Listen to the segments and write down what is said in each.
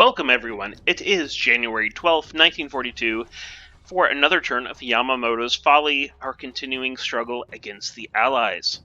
Welcome everyone, it is January 12th, 1942, for another turn of Yamamoto's Folly, our continuing struggle against the Allies.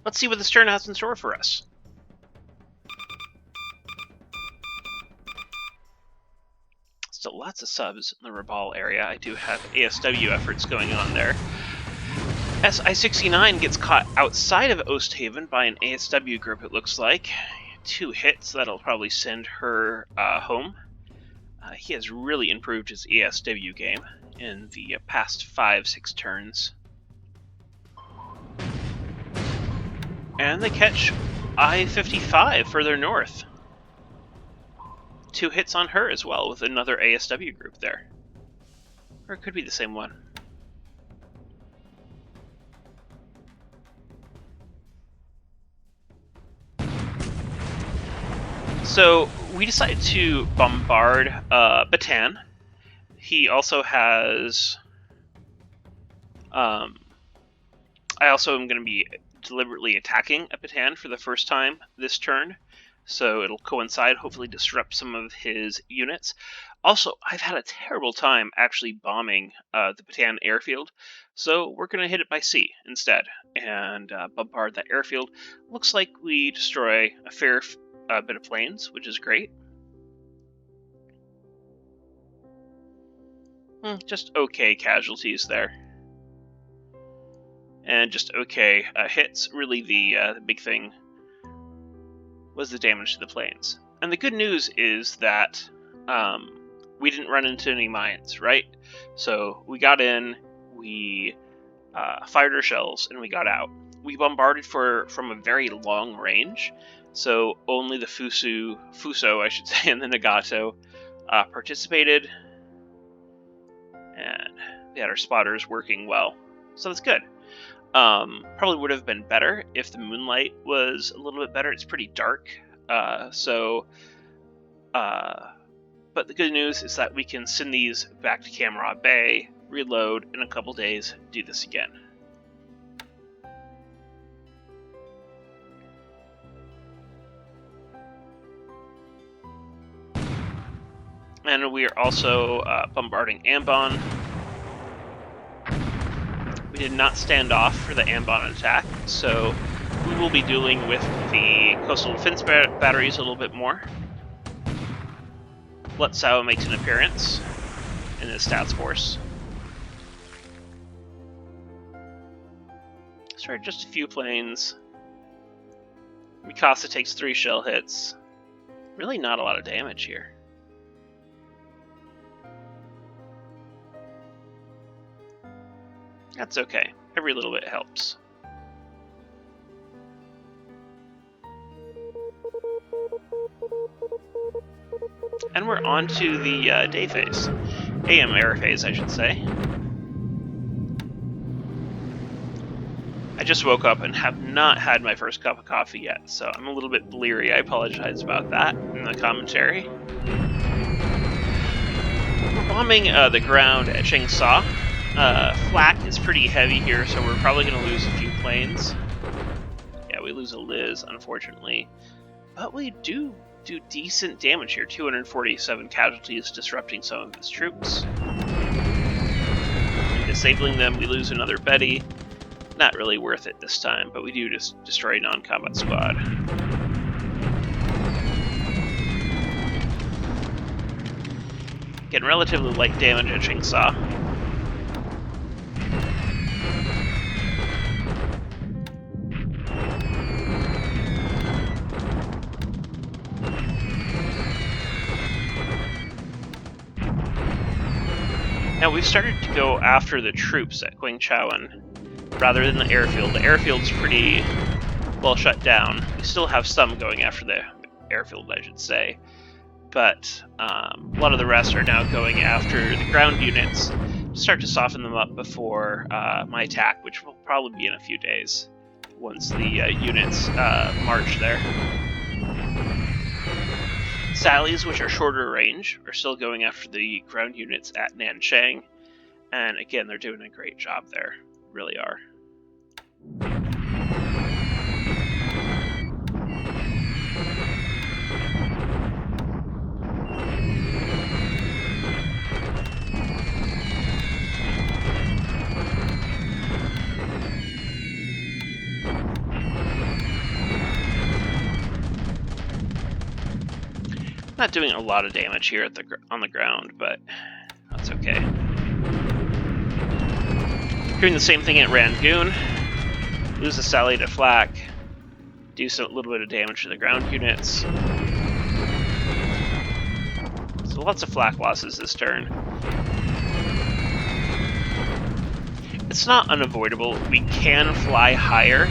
Let's see what this turn has in store for us. Still lots of subs in the Rabaul area. I do have ASW efforts going on there. SI-69 gets caught outside of Oosthaven by an ASW group, it looks like. 2 hits, that'll probably send her home. He has really improved his ASW game in the past 5-6 turns. And they catch I-55 further north. 2 hits on her as well with another ASW group there. Or it could be the same one. So we decided to bombard Bataan. He also has... I also am going to be deliberately attacking a Bataan for the first time this turn. So it'll coincide, hopefully disrupt some of his units. Also, I've had a terrible time actually bombing the Bataan airfield. So we're going to hit it by sea instead and bombard that airfield. Looks like we destroy a fair bit of planes, which is great. Just okay casualties there. And just okay hits. Really the big thing was the damage to the planes. And the good news is that we didn't run into any mines, right? So we got in, we fired our shells, and we got out. We bombarded from a very long range, so only the Fuso, I should say, and the Nagato participated, and we had our spotters working well, so that's good. Probably would have been better if the moonlight was a little bit better. It's pretty dark, but the good news is that we can send these back to Camera Bay, reload in a couple days, do this again. And we are also bombarding Ambon. We did not stand off for the Ambon attack, so we will be dealing with the coastal defense batteries a little bit more. Lutzow makes an appearance in the stats force. Sorry, just a few planes. Mikasa takes 3 shell hits. Really not a lot of damage here. That's okay. Every little bit helps. And we're on to the day phase. AM air phase, I should say. I just woke up and have not had my first cup of coffee yet, so I'm a little bit bleary. I apologize about that in the commentary. We're bombing the ground at Changsha. Flak is pretty heavy here, so we're probably going to lose a few planes. Yeah, we lose a Liz, unfortunately. But we do decent damage here. 247 casualties, disrupting some of his troops. And disabling them, we lose another Betty. Not really worth it this time, but we do just destroy a non-combat squad. Getting relatively light damage at Changsha. Now we've started to go after the troops at Guangchaoan rather than the airfield. The airfield's pretty well shut down. We still have some going after the airfield, I should say. But a lot of the rest are now going after the ground units to start to soften them up before my attack, which will probably be in a few days once the units march there. Sallies, which are shorter range, are still going after the ground units at Nanchang, and again, they're doing a great job there, really are. Not doing a lot of damage here on the ground, but that's okay. Doing the same thing at Rangoon. Lose the Sally to flak. Do a little bit of damage to the ground units. So lots of flak losses this turn. It's not unavoidable. We can fly higher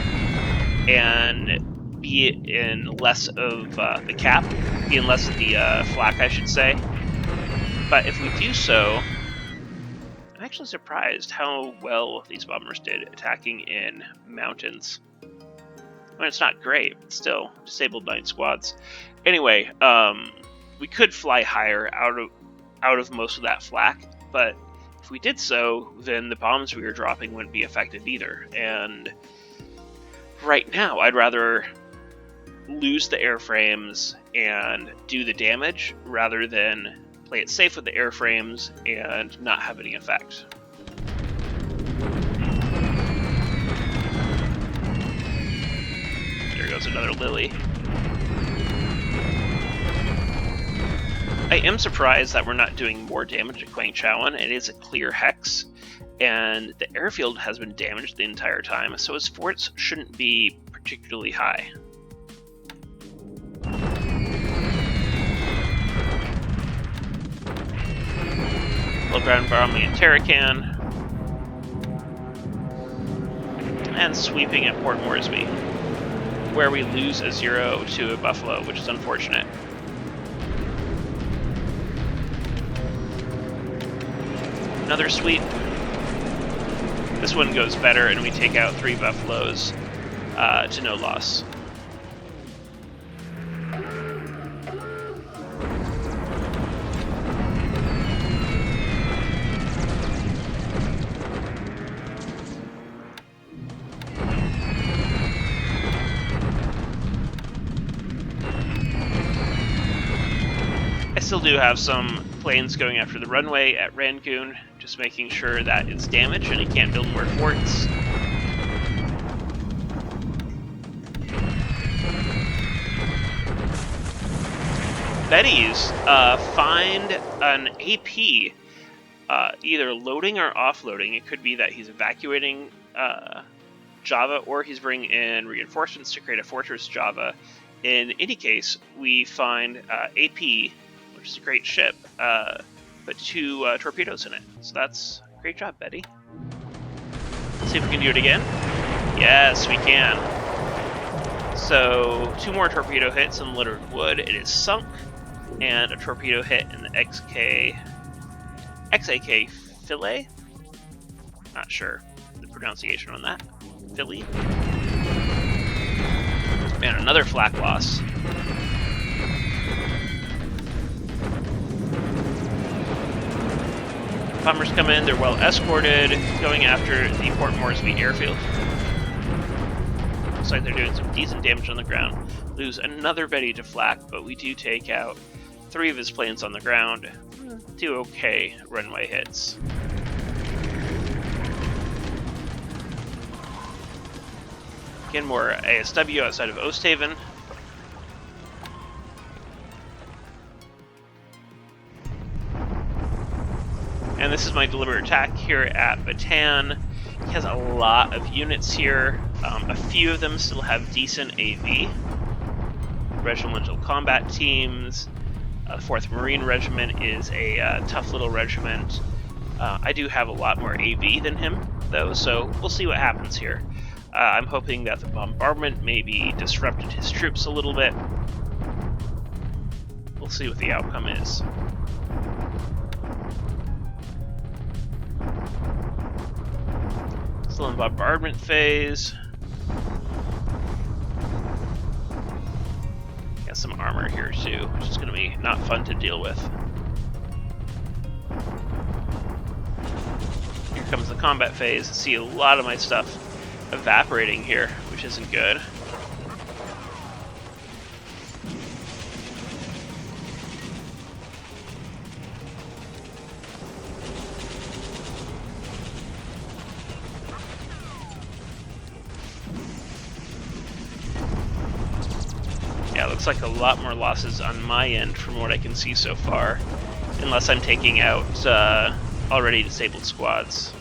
and be in less of the cap, be in less of the flak, I should say. But if we do so, I'm actually surprised how well these bombers did attacking in mountains. I mean, it's not great, but still, disabled 9 squads. Anyway, we could fly higher out of most of that flak, but if we did so, then the bombs we were dropping wouldn't be effective either. And right now, I'd rather lose the airframes and do the damage rather than play it safe with the airframes and not have any effect. There goes another Lily. I am surprised that we're not doing more damage at Kwangchawan. It is a clear hex, and the airfield has been damaged the entire time, so his forts shouldn't be particularly high. Low ground bombing at Tarakan, and sweeping at Port Moresby, where we lose a 0 to a Buffalo, which is unfortunate. Another sweep. This one goes better, and we take out 3 Buffaloes to no loss. I still do have some planes going after the runway at Rangoon, just making sure that it's damaged and he can't build more forts. Betty's find an AP, either loading or offloading. It could be that he's evacuating Java, or he's bringing in reinforcements to create a fortress Java. In any case, we find AP, which is a great ship, put 2 torpedoes in it. So that's a great job, Betty. Let's see if we can do it again. Yes, we can. So 2 more torpedo hits in littered wood. It is sunk, and a torpedo hit in the XAK Fillet. Not sure the pronunciation on that. Philly. Man, another flak loss. Bombers come in, they're well escorted, going after the Port Moresby airfield. Looks like they're doing some decent damage on the ground. Lose another Betty to flak, but we do take out 3 of his planes on the ground. Do okay runway hits. Again, more ASW outside of Oosthaven. And this is my deliberate attack here at Bataan. He has a lot of units here. A few of them still have decent AV. Regimental combat teams. 4th Marine Regiment is a tough little regiment. I do have a lot more AV than him, though, so we'll see what happens here. I'm hoping that the bombardment maybe disrupted his troops a little bit. We'll see what the outcome is. Still in bombardment phase. Got some armor here too, which is going to be not fun to deal with. Here comes the combat phase. I see a lot of my stuff evaporating here, which isn't good. looks like a lot more losses on my end from what I can see so far, unless I'm taking out already disabled squads.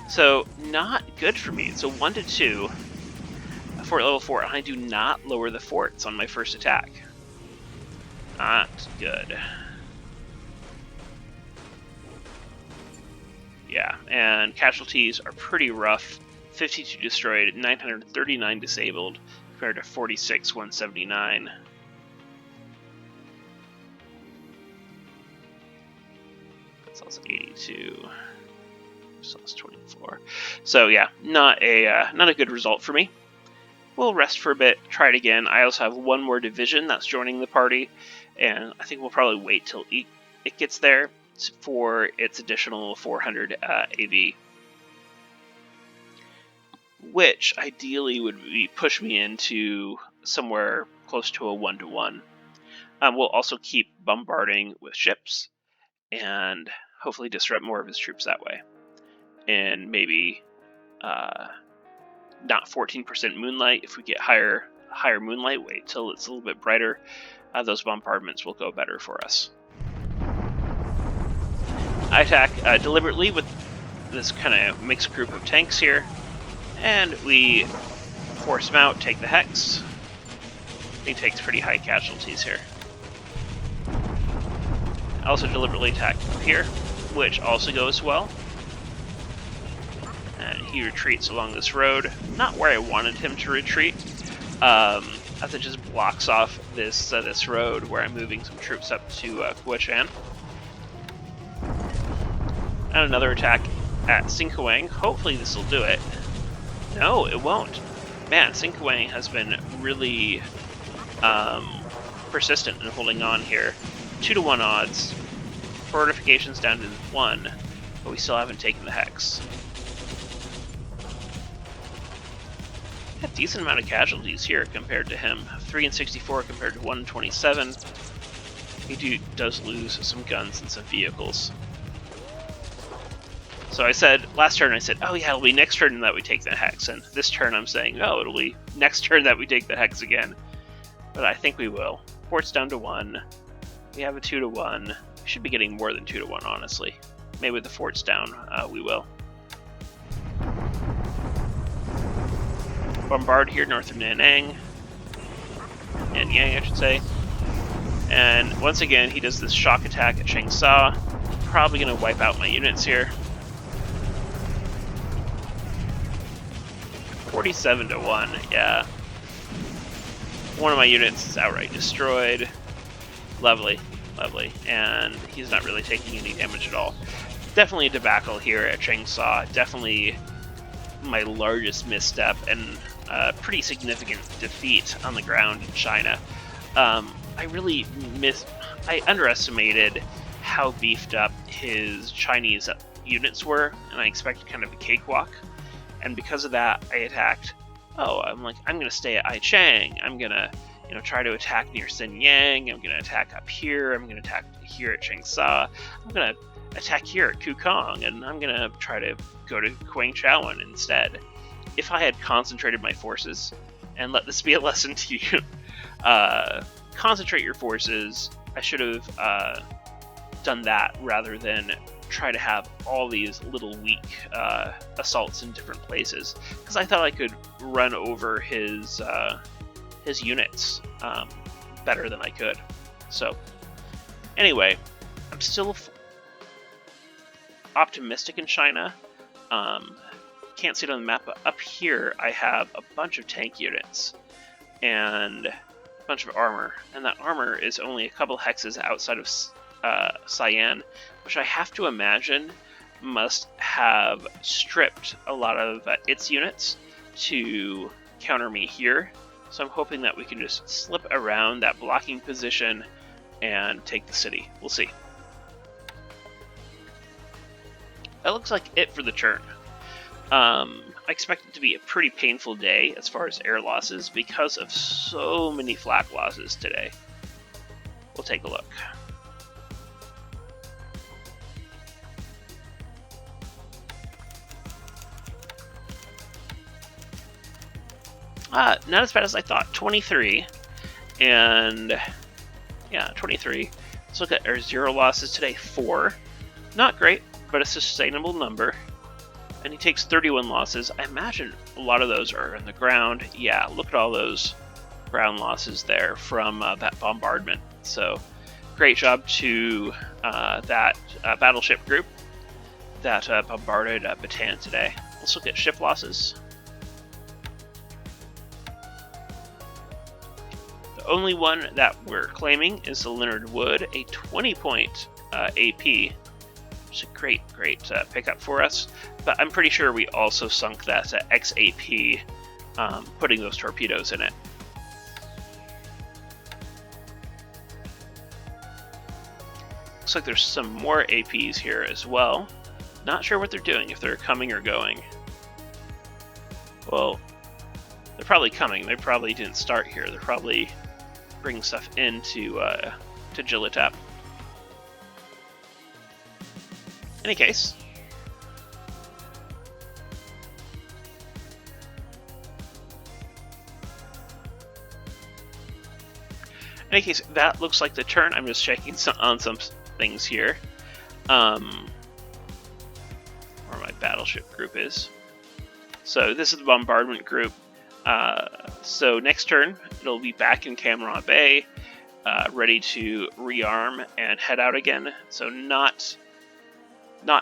So not good for me. It's a 1 to 2 fort level 4, and I do not lower the forts on my first attack. Not good. Yeah, and casualties are pretty rough. 52 destroyed, 939 disabled, compared to 46, 179. That's also 82. So that's 24. So yeah, not a good result for me. We'll rest for a bit, try it again. I also have one more division that's joining the party, and I think we'll probably wait till it gets there for its additional 400 AV, which ideally would push me into somewhere close to a 1 to 1. We'll also keep bombarding with ships, and hopefully disrupt more of his troops that way. And maybe not 14% moonlight. If we get higher moonlight, wait till it's a little bit brighter. Those bombardments will go better for us. I attack deliberately with this kind of mixed group of tanks here, and we force him out, take the hex. He takes pretty high casualties here. I also deliberately attack up here, which also goes well. And he retreats along this road. Not where I wanted him to retreat, as it just blocks off this this road where I'm moving some troops up to Kuochan. And another attack at Sinkuang. Hopefully this will do it. No, it won't. Man, Sinkuang has been really persistent in holding on here. 2 to 1 odds. Fortifications down to 1, but we still haven't taken the hex. A decent amount of casualties here compared to him. 3 and 64 compared to 1 and 27. He does lose some guns and some vehicles. So I said, last turn I said, oh yeah, it'll be next turn that we take the hex. And this turn I'm saying, oh, it'll be next turn that we take the hex again. But I think we will. Fort's down to 1. We have a 2 to 1. We should be getting more than 2 to 1, honestly. Maybe with the fort's down, we will. Bombard here north of Nanyang. Nanyang, I should say. And once again, he does this shock attack at Changsha. Probably going to wipe out my units here. 47 to 1, yeah. One of my units is outright destroyed. Lovely, lovely. And he's not really taking any damage at all. Definitely a debacle here at Changsha. Definitely my largest misstep and pretty significant defeat on the ground in China. I underestimated how beefed up his Chinese units were, and I expected kind of a cakewalk. And because of that, I attacked. I'm going to stay at Aichang. I'm going to, try to attack near Shenyang. I'm going to attack up here. I'm going to attack here at Changsha. I'm going to attack here at Kukong, and I'm going to try to go to Guangchaoan instead. If I had concentrated my forces, and let this be a lesson to you, concentrate your forces. I should have done that rather than try to have all these little weak assaults in different places, because I thought I could run over his units better than I could. So anyway, I'm still optimistic in China. Can't see it on the map, but up here I have a bunch of tank units and a bunch of armor, and that armor is only a couple hexes outside of Cyan, which I have to imagine must have stripped a lot of its units to counter me here. So I'm hoping that we can just slip around that blocking position and take the city. We'll see. That looks like it for the turn. I expect it to be a pretty painful day as far as air losses because of so many flak losses today. We'll take a look. Not as bad as I thought. 23. And yeah, 23. Let's look at our 0 losses today. 4. Not great, but a sustainable number. And he takes 31 losses. I imagine a lot of those are in the ground. Yeah, look at all those ground losses there from that bombardment. So great job to that battleship group that bombarded Bataan today. Let's look at ship losses. The only one that we're claiming is the Leonard Wood, a 20-point AP. It's a great pickup for us, but I'm pretty sure we also sunk that XAP, putting those torpedoes in it. Looks like there's some more APs here as well. Not sure what they're doing, if they're coming or going. Well, they're probably coming. They probably didn't start here. They're probably bringing stuff into to Jilitap. Any case, that looks like the turn. I'm just checking on some things here. Where my battleship group is. So this is the bombardment group. So next turn, it'll be back in Cameron Bay, ready to rearm and head out again. So not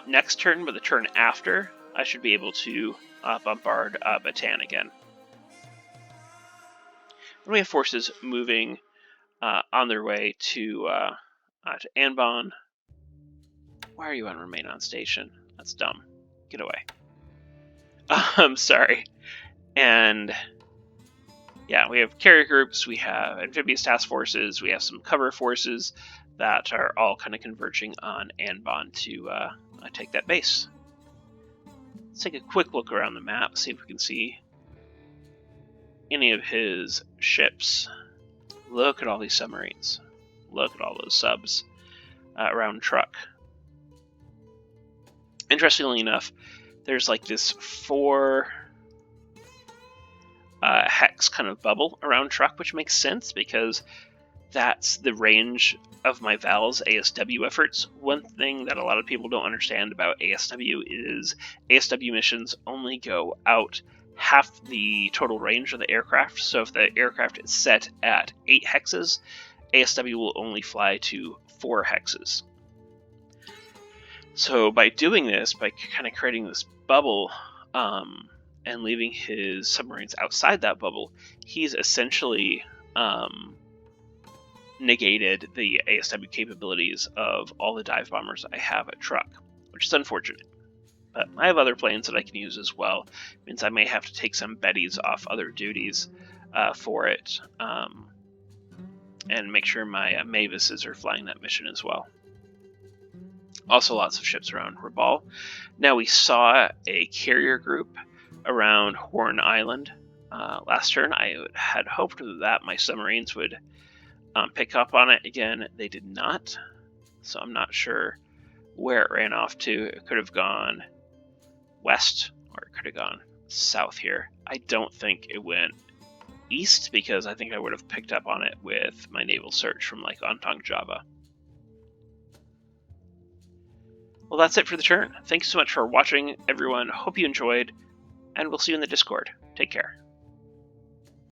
next turn, but the turn after, I should be able to bombard Bataan again. And we have forces moving on their way to Anbon. Why are you on remain on station? That's dumb. Get away. I'm sorry. And yeah, we have carrier groups, we have amphibious task forces, we have some cover forces that are all kind of converging on Anbon to take that base. Let's take a quick look around the map, see if we can see any of his ships. Look at all these submarines. Look at all those subs around Truk. Interestingly enough, there's like this 4 hex kind of bubble around Truk, which makes sense because that's the range of my Val's ASW efforts. One thing that a lot of people don't understand about ASW is ASW missions only go out half the total range of the aircraft. So if the aircraft is set at 8 hexes, ASW will only fly to 4 hexes. So by doing this, by kind of creating this bubble and leaving his submarines outside that bubble, he's essentially negated the ASW capabilities of all the dive bombers I have at Truk, which is unfortunate. But I have other planes that I can use as well. It means I may have to take some Bettys off other duties for it, and make sure my Mavises are flying that mission as well. Also lots of ships around Rabaul. Now we saw a carrier group around Horn Island last turn. I had hoped that my submarines would pick up on it again. They did not, so I'm not sure where it ran off to. It could have gone west, or it could have gone south here. I don't think it went east, because I think I would have picked up on it with my naval search from like Ontong Java. Well, that's it for the turn. Thanks so much for watching, everyone. Hope you enjoyed, and we'll see you in the Discord. Take care.